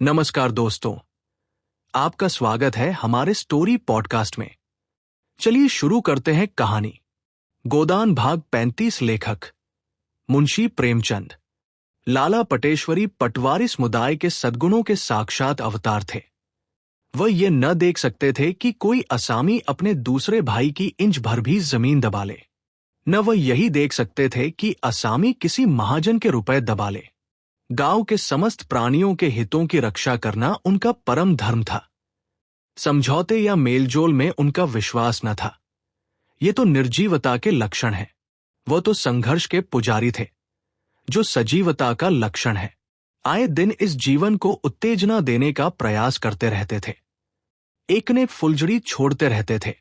नमस्कार दोस्तों, आपका स्वागत है हमारे स्टोरी पॉडकास्ट में। चलिए शुरू करते हैं कहानी। गोदान भाग 35। लेखक मुंशी प्रेमचंद। लाला पटेश्वरी पटवारी समुदाय के सद्गुणों के साक्षात अवतार थे। वह ये न देख सकते थे कि कोई असामी अपने दूसरे भाई की इंच भर भी जमीन दबा ले, न वह यही देख सकते थे कि असामी किसी महाजन के रुपए दबा ले। गांव के समस्त प्राणियों के हितों की रक्षा करना उनका परम धर्म था। समझौते या मेलजोल में उनका विश्वास न था। ये तो निर्जीवता के लक्षण है। वो तो संघर्ष के पुजारी थे, जो सजीवता का लक्षण है। आए दिन इस जीवन को उत्तेजना देने का प्रयास करते रहते थे, एक ने फुलझड़ी छोड़ते रहते थे।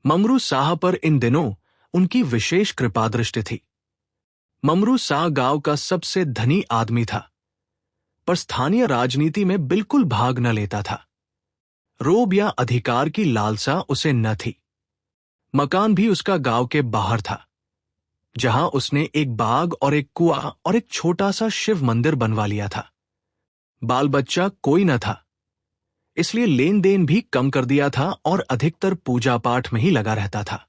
ममरू साह पर इन दिनों उनकी विशेष कृपादृष्टि थी। ममरू साह गांव का सबसे धनी आदमी था, पर स्थानीय राजनीति में बिल्कुल भाग न लेता था। रोब या अधिकार की लालसा उसे न थी। मकान भी उसका गांव के बाहर था, जहां उसने एक बाग और एक कुआं और एक छोटा सा शिव मंदिर बनवा लिया था। बाल बच्चा कोई न था, इसलिए लेन देन भी कम कर दिया था और अधिकतर पूजा पाठ में ही लगा रहता था।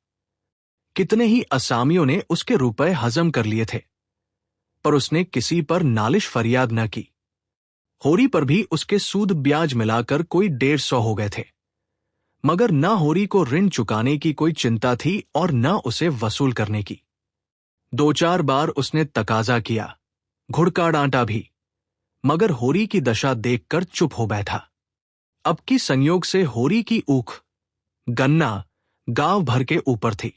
कितने ही असामियों ने उसके रुपए हजम कर लिए थे, पर उसने किसी पर नालिश फरियाद न की। होरी पर भी उसके सूद ब्याज मिलाकर कोई 150 हो गए थे, मगर न होरी को ऋण चुकाने की कोई चिंता थी और न उसे वसूल करने की। 2-4 बार उसने तकाजा किया, घुड़का डांटा भी, मगर होरी की दशा देखकर चुप हो बैठा। अब की संयोग से होरी की ऊख गन्ना गांव भर के ऊपर थी।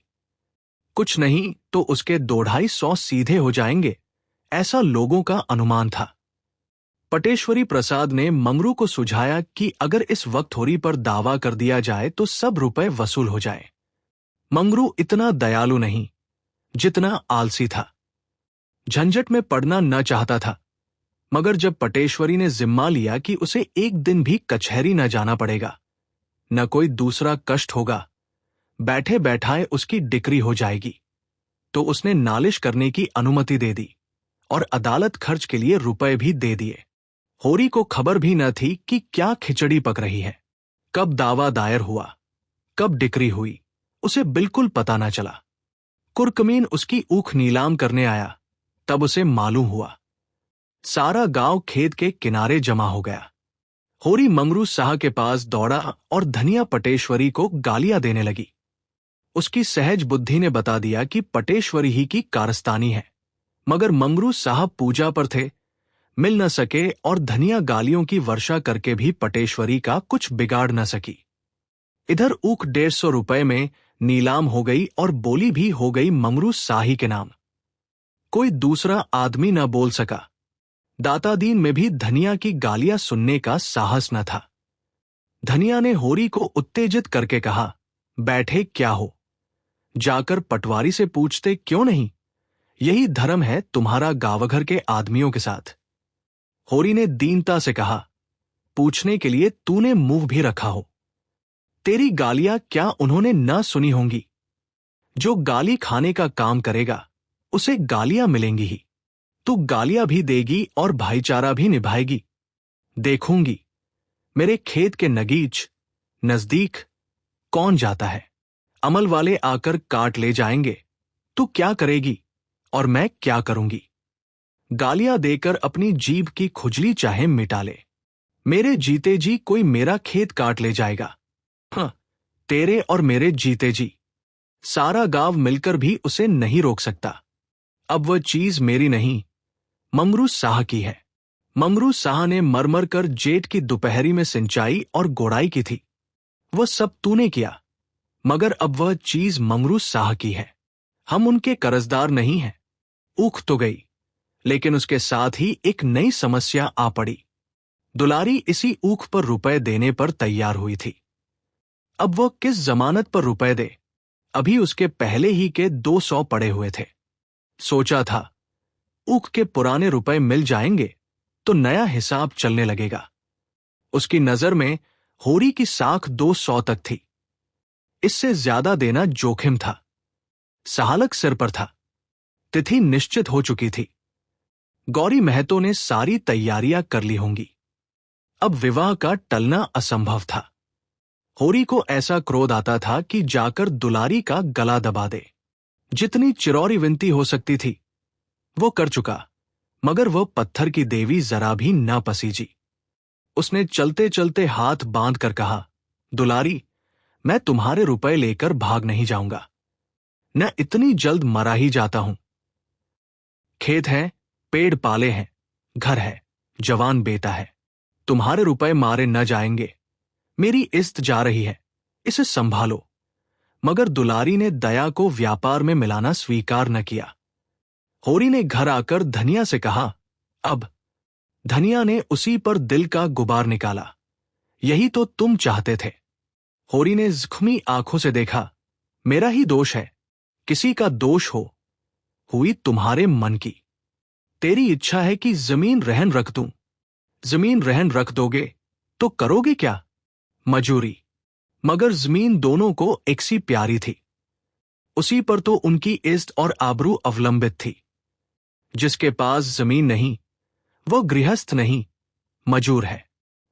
कुछ नहीं तो उसके 250 सीधे हो जाएंगे, ऐसा लोगों का अनुमान था। पटेश्वरी प्रसाद ने ममरू को सुझाया कि अगर इस वक्त होरी पर दावा कर दिया जाए तो सब रुपए वसूल हो जाए। ममरू इतना दयालु नहीं, जितना आलसी था। झंझट में पड़ना न चाहता था, मगर जब पटेश्वरी ने जिम्मा लिया कि उसे एक दिन भी कचहरी न जाना पड़ेगा, न कोई दूसरा कष्ट होगा, बैठे बैठाए उसकी डिक्री हो जाएगी, तो उसने नालिश करने की अनुमति दे दी और अदालत खर्च के लिए रुपए भी दे दिए। होरी को खबर भी न थी कि क्या खिचड़ी पक रही है। कब दावा दायर हुआ, कब डिक्री हुई, उसे बिल्कुल पता न चला। कुरकमीन उसकी ऊख नीलाम करने आया, तब उसे मालूम हुआ। सारा गांव खेत के किनारे जमा हो गया। होरी ममरू साह के पास दौड़ा और धनिया पटेश्वरी को गालियां देने लगी। उसकी सहज बुद्धि ने बता दिया कि पटेश्वरी ही की कारस्तानी है, मगर ममरू साहब पूजा पर थे, मिल न सके और धनिया गालियों की वर्षा करके भी पटेश्वरी का कुछ बिगाड़ न सकी। इधर ऊख 150 रुपए में नीलाम हो गई और बोली भी हो गई ममरू साही के नाम। कोई दूसरा आदमी न बोल सका। दातादीन में भी धनिया की गालियां सुनने का साहस न था। धनिया ने होरी को उत्तेजित करके कहा, बैठे क्या हो, जाकर पटवारी से पूछते क्यों नहीं? यही धर्म है तुम्हारा गावघर के आदमियों के साथ। होरी ने दीनता से कहा, पूछने के लिए तूने मुंह भी रखा हो। तेरी गालियां क्या उन्होंने न सुनी होंगी? जो गाली खाने का काम करेगा उसे गालियां मिलेंगी ही। तू गालियां भी देगी और भाईचारा भी निभाएगी। देखूंगी मेरे खेत के नगीच नजदीक कौन जाता है। अमल वाले आकर काट ले जाएंगे, तू क्या करेगी और मैं क्या करूंगी? गालियां देकर अपनी जीभ की खुजली चाहे मिटा ले। मेरे जीते जी कोई मेरा खेत काट ले जाएगा। हाँ, तेरे और मेरे जीते जी सारा गांव मिलकर भी उसे नहीं रोक सकता। अब वह चीज मेरी नहीं, ममरू साह की है। ममरू साह ने मरमर कर जेठ की दोपहरी में सिंचाई और गोड़ाई की थी। वह सब तूने किया, मगर अब वह चीज ममरू साह की है। हम उनके कर्जदार नहीं हैं। ऊख तो गई, लेकिन उसके साथ ही एक नई समस्या आ पड़ी। दुलारी इसी ऊख पर रुपए देने पर तैयार हुई थी। अब वह किस जमानत पर रुपए दे? अभी उसके पहले ही के 200 पड़े हुए थे। सोचा था ऊख के पुराने रुपए मिल जाएंगे तो नया हिसाब चलने लगेगा। उसकी नजर में होरी की साख 200 तक थी। इससे ज्यादा देना जोखिम था। सहालक सिर पर था। तिथि निश्चित हो चुकी थी। गौरी महतो ने सारी तैयारियां कर ली होंगी। अब विवाह का टलना असंभव था। होरी को ऐसा क्रोध आता था कि जाकर दुलारी का गला दबा दे। जितनी चिरौरी विनती हो सकती थी वो कर चुका, मगर वह पत्थर की देवी जरा भी न पसीजी। उसने चलते चलते हाथ बांध कर कहा, दुलारी, मैं तुम्हारे रुपए लेकर भाग नहीं जाऊंगा। न इतनी जल्द मरा ही जाता हूं। खेत हैं, पेड़ पाले हैं, घर है, जवान बेटा है। तुम्हारे रुपए मारे न जाएंगे। मेरी इज्जत जा रही है, इसे संभालो। मगर दुलारी ने दया को व्यापार में मिलाना स्वीकार न किया। होरी ने घर आकर धनिया से कहा, अब। धनिया ने उसी पर दिल का गुबार निकाला, यही तो तुम चाहते थे। होरी ने जख्मी आंखों से देखा, मेरा ही दोष है, किसी का दोष हो, हुई तुम्हारे मन की। तेरी इच्छा है कि जमीन रहन रख दूं। जमीन रहन रख दोगे तो करोगे क्या? मजूरी। मगर जमीन दोनों को एक सी प्यारी थी। उसी पर तो उनकी इज्जत और आबरू अवलंबित थी। जिसके पास जमीन नहीं वो गृहस्थ नहीं, मजूर है।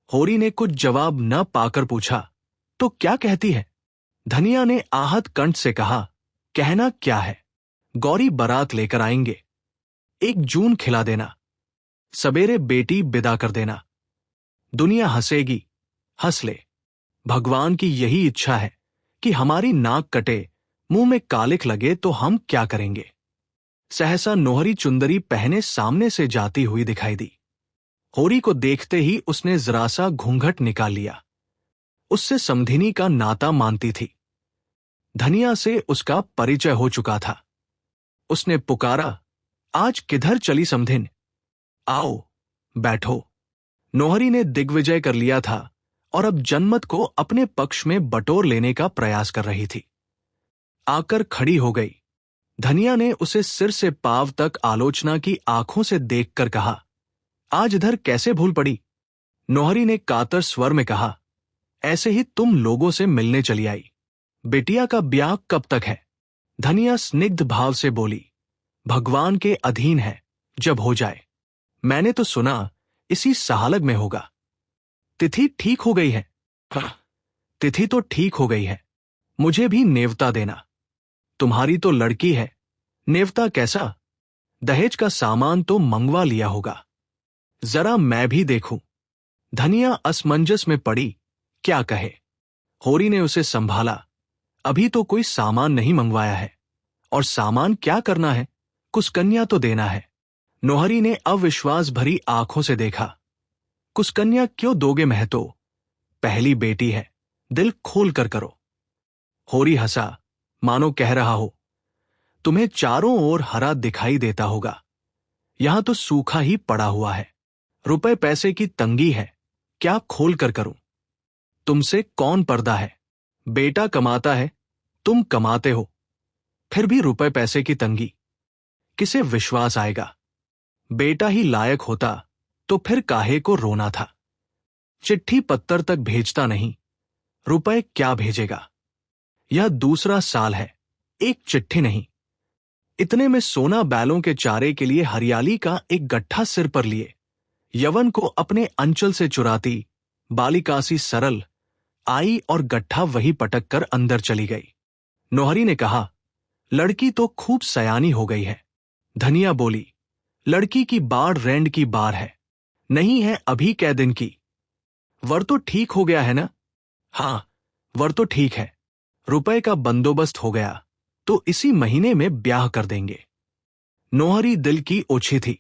होरी ने कुछ जवाब न पाकर पूछा, तो क्या कहती है? धनिया ने आहत कंठ से कहा, कहना क्या है? गौरी बारात लेकर आएंगे। 1 जून खिला देना। सवेरे बेटी विदा कर देना। दुनिया हंसेगी, हंस ले। भगवान की यही इच्छा है कि हमारी नाक कटे, मुंह में कालिख लगे तो हम क्या करेंगे? सहसा नोहरी चुंदरी पहने सामने से जाती हुई दिखाई दी। होरी को देखते ही उसने जरा सा घूंघट निकाल लिया। उससे समधिनी का नाता मानती थी। धनिया से उसका परिचय हो चुका था। उसने पुकारा, आज किधर चली समधिन? आओ, बैठो। नोहरी ने दिग्विजय कर लिया था और अब जनमत को अपने पक्ष में बटोर लेने का प्रयास कर रही थी। आकर खड़ी हो गई। धनिया ने उसे सिर से पांव तक आलोचना की आंखों से देखकर कहा, आज इधर कैसे भूल पड़ी? नोहरी ने कातर स्वर में कहा, ऐसे ही तुम लोगों से मिलने चली आई। बिटिया का ब्याह कब तक है? धनिया स्निग्ध भाव से बोली, भगवान के अधीन है, जब हो जाए। मैंने तो सुना इसी सहालग में होगा। तिथि ठीक हो गई है? हाँ, तिथि तो ठीक हो गई है। मुझे भी नेवता देना। तुम्हारी तो लड़की है, नेवता कैसा? दहेज का सामान तो मंगवा लिया होगा। जरा मैं भी देखूं। धनिया असमंजस में पड़ी, क्या कहे। होरी ने उसे संभाला, अभी तो कोई सामान नहीं मंगवाया है, और सामान क्या करना है, कुसकन्या तो देना है। नोहरी ने अविश्वास भरी आंखों से देखा, कुसकन्या क्यों दोगे महतो? पहली बेटी है, दिल खोल कर करो। होरी हंसा, मानो कह रहा हो, तुम्हें चारों ओर हरा दिखाई देता होगा, यहां तो सूखा ही पड़ा हुआ है। रुपए पैसे की तंगी है, क्या खोल कर करूं? तुमसे कौन पर्दा है? बेटा कमाता है, तुम कमाते हो, फिर भी रुपए पैसे की तंगी, किसे विश्वास आएगा? बेटा ही लायक होता तो फिर काहे को रोना था? चिट्ठी पत्तर तक भेजता नहीं, रुपए क्या भेजेगा? यह दूसरा साल है, एक चिट्ठी नहीं। इतने में सोना बैलों के चारे के लिए हरियाली का एक गट्ठा सिर पर लिए यवन को अपने अंचल से चुराती बालिका सी सरल आई और गट्ठा वही पटक कर अंदर चली गई। नोहरी ने कहा, लड़की तो खूब सयानी हो गई है। धनिया बोली, लड़की की बाढ़ रैंड की बार है, नहीं है अभी कै दिन की। वर तो ठीक हो गया है ना? हाँ, वर तो ठीक है। रुपए का बंदोबस्त हो गया तो इसी महीने में ब्याह कर देंगे। नोहरी दिल की ओछी थी।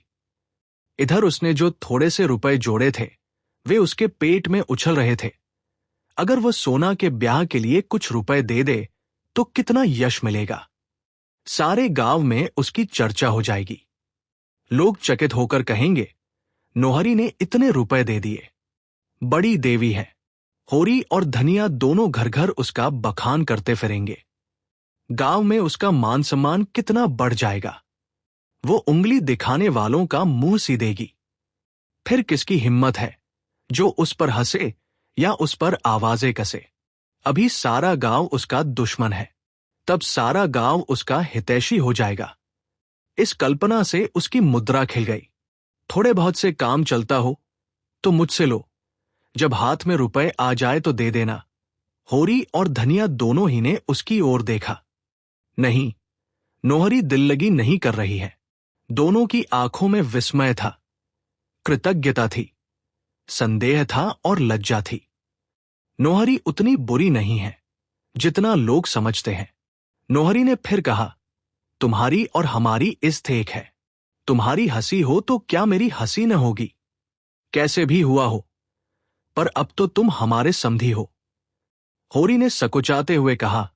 इधर उसने जो थोड़े से रुपए जोड़े थे वे उसके पेट में उछल रहे थे। अगर वह सोना के ब्याह के लिए कुछ रुपए दे दे तो कितना यश मिलेगा। सारे गांव में उसकी चर्चा हो जाएगी। लोग चकित होकर कहेंगे, नोहरी ने इतने रुपए दे दिए, बड़ी देवी है। होरी और धनिया दोनों घर घर उसका बखान करते फिरेंगे। गांव में उसका मान सम्मान कितना बढ़ जाएगा। वो उंगली दिखाने वालों का मुंह सीधेगी। फिर किसकी हिम्मत है जो उस पर हंसे या उस पर आवाजें कसे। अभी सारा गांव उसका दुश्मन है, तब सारा गांव उसका हितैषी हो जाएगा। इस कल्पना से उसकी मुद्रा खिल गई। थोड़े बहुत से काम चलता हो तो मुझसे लो, जब हाथ में रुपए आ जाए तो दे देना। होरी और धनिया दोनों ही ने उसकी ओर देखा। नहीं, नोहरी दिल लगी नहीं कर रही है। दोनों की आंखों में विस्मय था, कृतज्ञता थी, संदेह था और लज्जा थी। नोहरी उतनी बुरी नहीं है जितना लोग समझते हैं। नोहरी ने फिर कहा, तुम्हारी और हमारी इज्जत एक है। तुम्हारी हंसी हो तो क्या मेरी हंसी न होगी? कैसे भी हुआ हो, पर अब तो तुम हमारे समधी हो। होरी ने सकुचाते हुए कहा,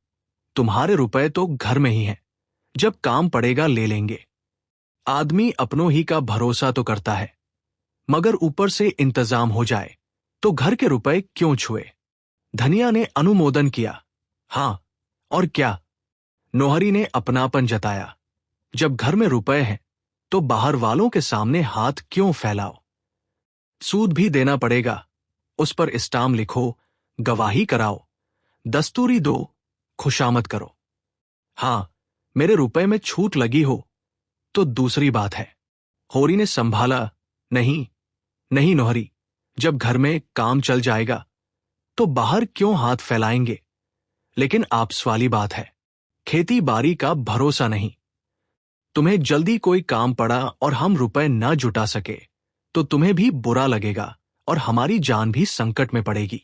तुम्हारे रुपए तो घर में ही हैं, जब काम पड़ेगा ले लेंगे। आदमी अपनों ही का भरोसा तो करता है, मगर ऊपर से इंतजाम हो जाए तो घर के रुपए क्यों छुए? धनिया ने अनुमोदन किया, हां और क्या। नोहरी ने अपनापन जताया, जब घर में रुपए हैं तो बाहर वालों के सामने हाथ क्यों फैलाओ? सूद भी देना पड़ेगा, उस पर स्टाम्प लिखो, गवाही कराओ, दस्तूरी दो, खुशामद करो। हां, मेरे रुपए में छूट लगी हो तो दूसरी बात है। होरी ने संभाला, नहीं नहीं नोहरी, जब घर में काम चल जाएगा तो बाहर क्यों हाथ फैलाएंगे? लेकिन आपस वाली बात है, खेती बाड़ी का भरोसा नहीं। तुम्हें जल्दी कोई काम पड़ा और हम रुपए न जुटा सके तो तुम्हें भी बुरा लगेगा और हमारी जान भी संकट में पड़ेगी।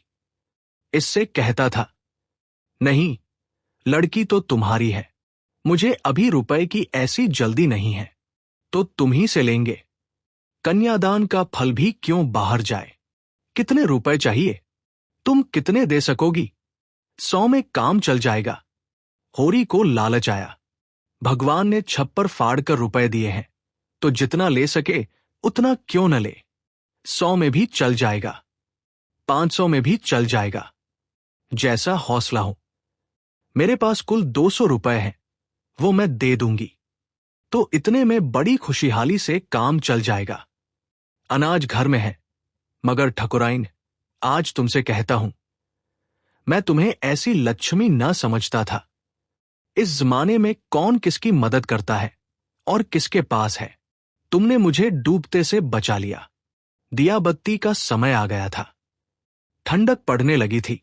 इससे कहता था, नहीं, लड़की तो तुम्हारी है, मुझे अभी रुपए की ऐसी जल्दी नहीं है, तो तुम ही से लेंगे। कन्यादान का फल भी क्यों बाहर जाए? कितने रुपए चाहिए? तुम कितने दे सकोगी? 100 में काम चल जाएगा। होरी को लालच आया, भगवान ने छप्पर फाड़ कर रुपए दिए हैं, तो जितना ले सके उतना क्यों न ले? 100 में भी चल जाएगा, 500 में भी चल जाएगा, जैसा हौसला हो। मेरे पास कुल 200 रुपए हैं, वो मैं दे दूंगी, तो इतने में बड़ी खुशहाली से काम चल जाएगा। अनाज घर में है, मगर ठकुराइन, आज तुमसे कहता हूं, मैं तुम्हें ऐसी लक्ष्मी न समझता था। इस जमाने में कौन किसकी मदद करता है और किसके पास है? तुमने मुझे डूबते से बचा लिया। दिया बत्ती का समय आ गया था, ठंडक पड़ने लगी थी,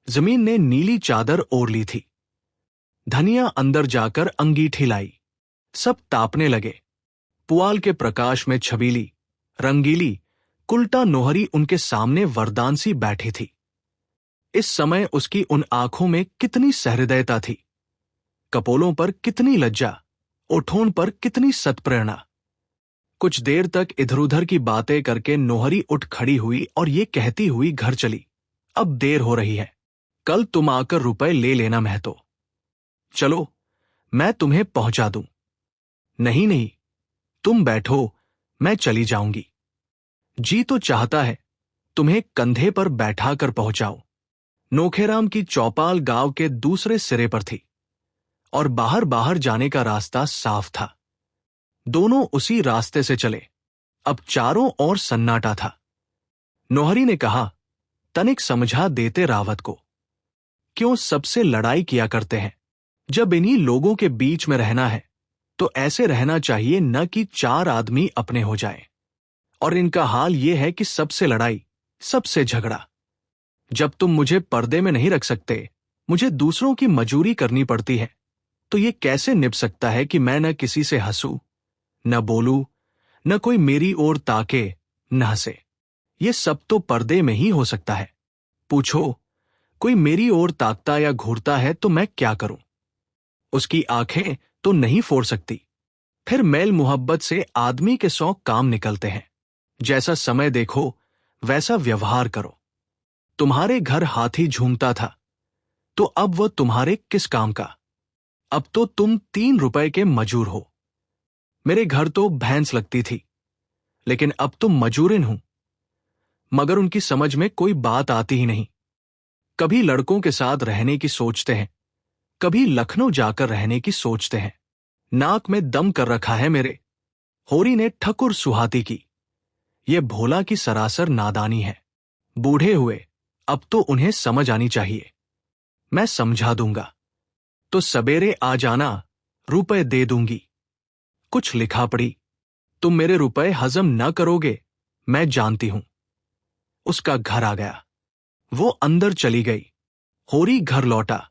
जमीन ने नीली चादर ओढ़ ली थी। धनिया अंदर जाकर अंगीठी लाई, सब तापने लगे। पुआल के प्रकाश में छबीली, रंगीली, कुलटा नोहरी उनके सामने वरदान सी बैठी थी। इस समय उसकी उन आंखों में कितनी सहृदयता थी, कपोलों पर कितनी लज्जा, ओठों पर कितनी सत्प्रेरणा। कुछ देर तक इधर उधर की बातें करके नोहरी उठ खड़ी हुई और ये कहती हुई घर चली, अब देर हो रही है, कल तुम आकर रुपए ले लेना महतो। चलो, मैं तुम्हें पहुंचा दूं। नहीं नहीं, तुम बैठो, मैं चली जाऊंगी। जी तो चाहता है तुम्हें कंधे पर बैठाकर पहुंचाओ। नोखेराम की चौपाल गांव के दूसरे सिरे पर थी और बाहर बाहर जाने का रास्ता साफ था। दोनों उसी रास्ते से चले। अब चारों ओर सन्नाटा था। नोहरी ने कहा, तनिक समझा देते रावत को, क्यों सबसे लड़ाई किया करते हैं? जब इन्हीं लोगों के बीच में रहना है तो ऐसे रहना चाहिए, न कि 4 आदमी अपने हो जाएं। और इनका हाल यह है कि सबसे लड़ाई, सबसे झगड़ा। जब तुम मुझे पर्दे में नहीं रख सकते, मुझे दूसरों की मजूरी करनी पड़ती है, तो ये कैसे निभ सकता है कि मैं न किसी से हंसूं, न बोलूं, न कोई मेरी ओर ताके, न हंसे? ये सब तो पर्दे में ही हो सकता है। पूछो, कोई मेरी ओर ताकता या घूरता है तो मैं क्या करूं? उसकी आंखें तो नहीं फोड़ सकती। फिर मेल मुहब्बत से आदमी के 100 काम निकलते हैं। जैसा समय देखो वैसा व्यवहार करो। तुम्हारे घर हाथी झूमता था, तो अब वह तुम्हारे किस काम का? अब तो तुम 3 रुपए के मजूर हो। मेरे घर तो भैंस लगती थी, लेकिन अब तुम मजूरिन हूं। मगर उनकी समझ में कोई बात आती ही नहीं। कभी लड़कों के साथ रहने की सोचते हैं, कभी लखनऊ जाकर रहने की सोचते हैं। नाक में दम कर रखा है मेरे। होरी ने ठकुर सुहाती की। ये भोला की सरासर नादानी है। बूढ़े हुए, अब तो उन्हें समझ आनी चाहिए। मैं समझा दूंगा, तो सवेरे आ जाना, रुपए दे दूंगी। कुछ लिखा पड़ी, तुम मेरे रुपए हजम न करोगे, मैं जानती हूं। उसका घर आ गया। वो अंदर चली गई। होरी घर लौटा